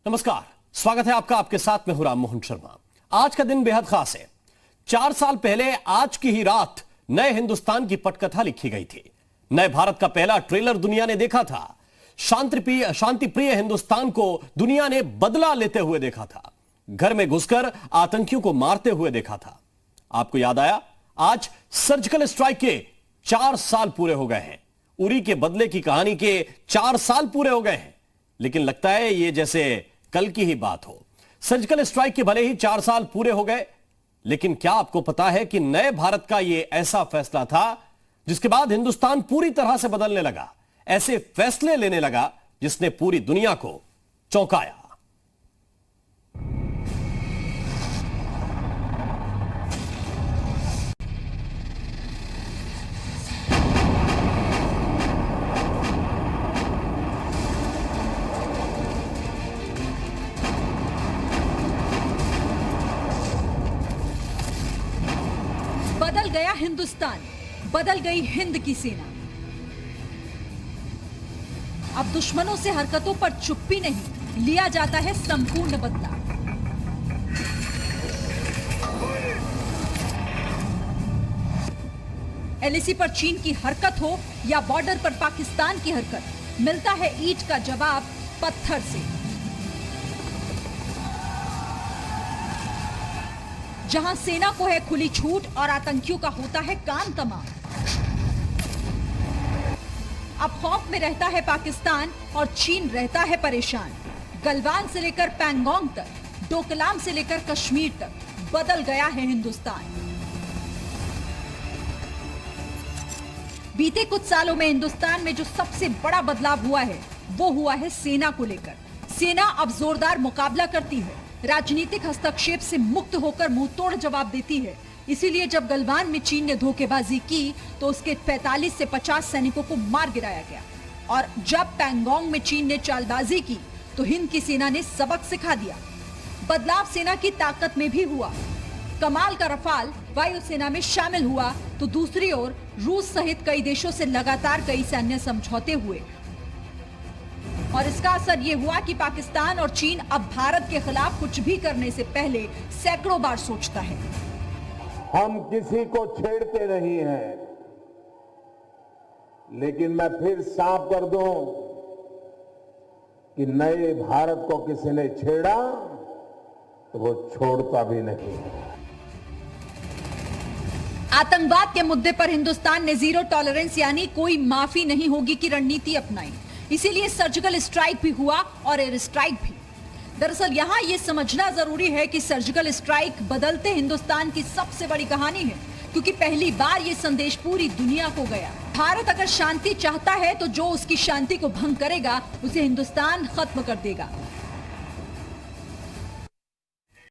नमस्कार, स्वागत है आपका। आपके साथ में हूं राम मोहन शर्मा। आज का दिन बेहद खास है। 4 साल पहले आज की ही रात नए हिंदुस्तान की पटकथा लिखी गई थी। नए भारत का पहला ट्रेलर दुनिया ने देखा था। शांति प्रिय हिंदुस्तान को दुनिया ने बदला लेते हुए देखा था। घर में घुसकर आतंकियों को मारते हुए देखा था। आपको याद आया, आज सर्जिकल स्ट्राइक के 4 साल पूरे हो गए हैं। उरी के बदले की कहानी के 4 साल पूरे हो गए हैं। लेकिन लगता है ये जैसे कल की ही बात हो। सर्जिकल स्ट्राइक के भले ही 4 साल पूरे हो गए, लेकिन क्या आपको पता है कि नए भारत का यह ऐसा फैसला था जिसके बाद हिंदुस्तान पूरी तरह से बदलने लगा, ऐसे फैसले लेने लगा जिसने पूरी दुनिया को चौंकाया। बदल गया हिंदुस्तान, बदल गई हिंद की सेना। अब दुश्मनों से हरकतों पर चुप्पी नहीं, लिया जाता है संपूर्ण बदला। एलएसी पर चीन की हरकत हो या बॉर्डर पर पाकिस्तान की हरकत, मिलता है ईंट का जवाब पत्थर से। जहां सेना को है खुली छूट और आतंकियों का होता है कान तमाम। अब खौफ में रहता है पाकिस्तान और चीन रहता है परेशान। गलवान से लेकर पैंगोंग तक, डोकलाम से लेकर कश्मीर तक बदल गया है हिंदुस्तान। बीते कुछ सालों में हिंदुस्तान में जो सबसे बड़ा बदलाव हुआ है वो हुआ है सेना को लेकर। सेना अब जोरदार मुकाबला करती है, राजनीतिक हस्तक्षेप से मुक्त होकर मुंहतोड़ जवाब देती है। इसीलिए जब गलवान में चीन ने धोखेबाजी की तो उसके 45 से 50 सैनिकों को मार गिराया गया। और जब पैंगोंग में चीन ने चालबाजी की तो हिंद की सेना ने सबक सिखा दिया। बदलाव सेना की ताकत में भी हुआ। कमाल का रफाल वायुसेना में शामिल हुआ तो दूसरी ओर रूस सहित कई देशों से लगातार कई सैन्य समझौते हुए। और इसका असर यह हुआ कि पाकिस्तान और चीन अब भारत के खिलाफ कुछ भी करने से पहले सैकड़ों बार सोचता है। हम किसी को छेड़ते नहीं हैं, लेकिन मैं फिर साफ कर दूं कि नए भारत को किसी ने छेड़ा तो वो छोड़ता भी नहीं। आतंकवाद के मुद्दे पर हिंदुस्तान ने जीरो टॉलरेंस यानी कोई माफी नहीं होगी की रणनीति अपनाई। इसीलिए सर्जिकल स्ट्राइक भी हुआ और एयर स्ट्राइक भी। दरअसल यहां यह समझना जरूरी है कि सर्जिकल स्ट्राइक बदलते हिंदुस्तान की सबसे बड़ी कहानी है, क्योंकि पहली बार यह संदेश पूरी दुनिया को गया। भारत अगर शांति चाहता है तो जो उसकी शांति को भंग करेगा उसे हिंदुस्तान खत्म कर देगा।